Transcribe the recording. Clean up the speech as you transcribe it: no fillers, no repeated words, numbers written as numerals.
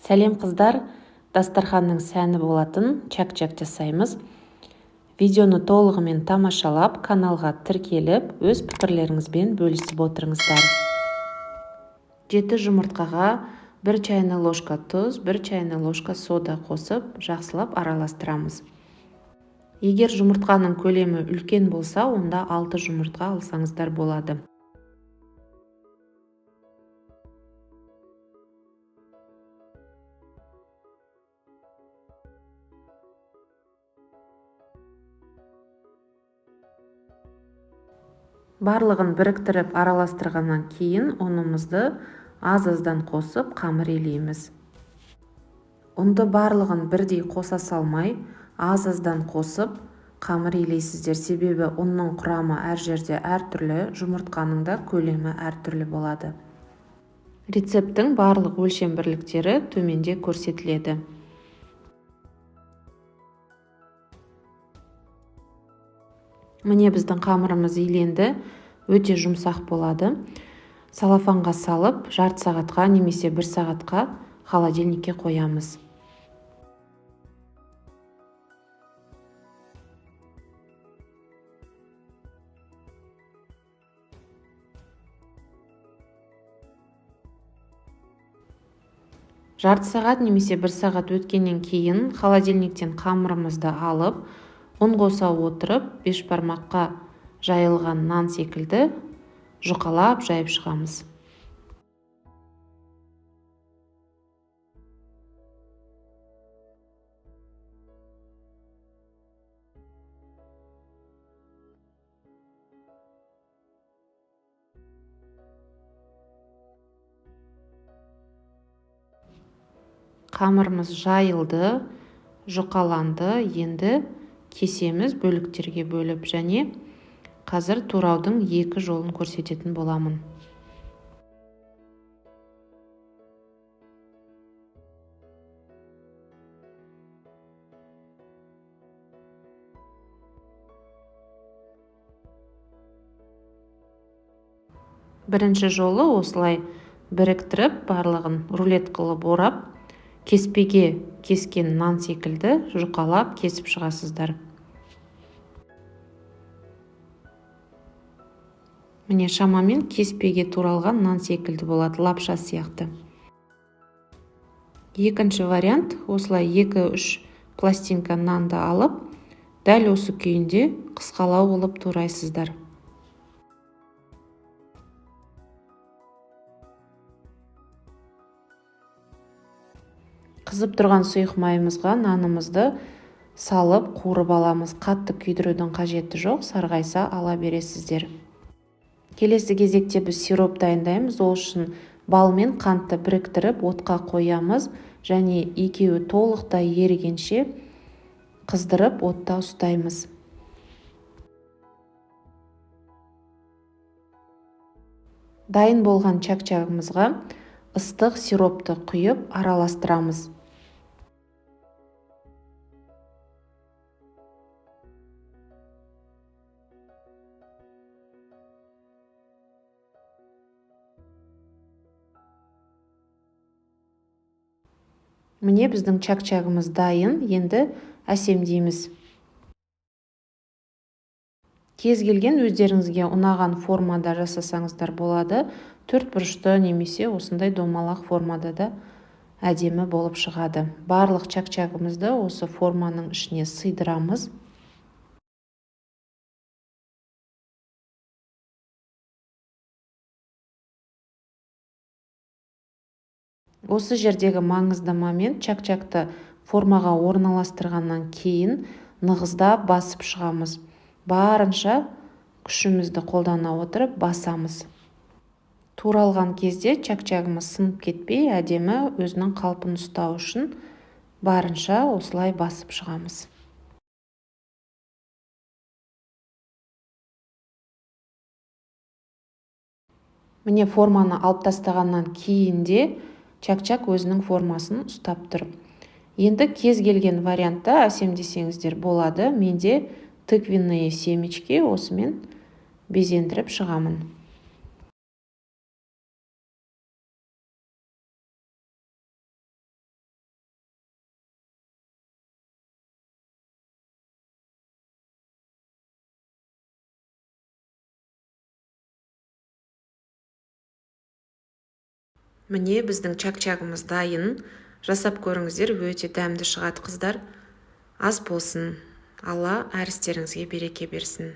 Сәлем қыздар, дастарханның сәні болатын чак-чак жасаймыз. Видеоны толығымен тамашалап, каналға тіркеліп, өз пікірлеріңізбен бөлісіп отырыңыздар. 7 жұмыртқаға 1 чайны ложка тұз, 1 чайны ложка сода қосып, жақсылап араластырамыз. Егер жұмыртқаның көлемі үлкен болса, онда 6 жұмыртқа алсаңыздар болады. Барлығын біріктіріп араластырғаннан кейін ұнымызды аз-аздан қосып қамыр илейміз. Ұнды барлығын бірдей қоса салмай, аз-аздан қосып қамыр илейсіздер. Себебі ұнның құрамы әр жерде әртүрлі, жұмыртқаның да көлемі әртүрлі болады. Рецепттің барлық өлшем бірліктері төменде көрсетіледі. Міне біздің қамырымыз иленді, өте жұмсақ болады. Салафанға салып, жарты сағатқа немесе 1 сағатқа холодильникке қоямыз. Жарты сағат немесе 1 сағат өткеннен кейін холодильниктен қамырымызды алып, ұн қоса отырып, бешбармаққа жайылған нан секілді жұқалап жайып шығамыз. Қамырымыз жайылды, жұқаланды, енді кесеміз бөліктерге бөліп, және қазір тураудың 2 жолын көрсететін боламын. Бірінші жолы осылай біріктіріп, барлығын рулет қылып орап, кеспеге кескен нан секілді жұқалап кесіп шығасыздар. Міне шамамен кеспеге туралған нан секілді болады, лапша сияқты. Екінші вариант, осылай 2-3 пластинка нанды алып, дәл осы күйінде қысқалау қылып турайсыздар. Қызып тұрған сұйық майымызға нанымызды салып қуырып аламыз. Қатты күйдірудің қажеті жоқ, сарғайса ала бересіздер. Келесі кезекте біз сироп дайындаймыз. Ол үшін бал мен қантты біріктіріп отқа қоямыз, және екеуі толықтай ерігенше қыздырып отта ұстаймыз. Дайын болған чак-чагымызға ыстық сиропты құйып араластырамыз. Міне біздің чак-чагымыз дайын, енді әсемдейміз. Кез келген өздеріңізге ұнаған формада жасасаңыздар болады. 4 бұрышты немесе осындай домалақ формада да әдемі болып шығады. Барлық чак-чагымызды осы форманың ішіне сыйдырамыз. Осы жердегі маңызды момент, чак-чакты формаға орналастырғаннан кейін нығыздап басып шығамыз. Барынша күшімізді қолдана отырып басамыз. Туралған кезде чак-чагымыз сынып кетпей, әдемі өзінің қалпын ұстау үшін барынша осылай басып шығамыз. Міне форманы алып тастағаннан кейін де чак-чак өзінің формасын ұстап тұр. Енді кез келген вариантта әсемдесеңіздер болады. Менде тыквенные семечки, осымен безендіріп шығамын. Міне біздің чак-чагымыз дайын. Жасап көріңіздер, өте дәмді шығады қыздар. Ас болсын. Алла әр істеріңізге береке берсін.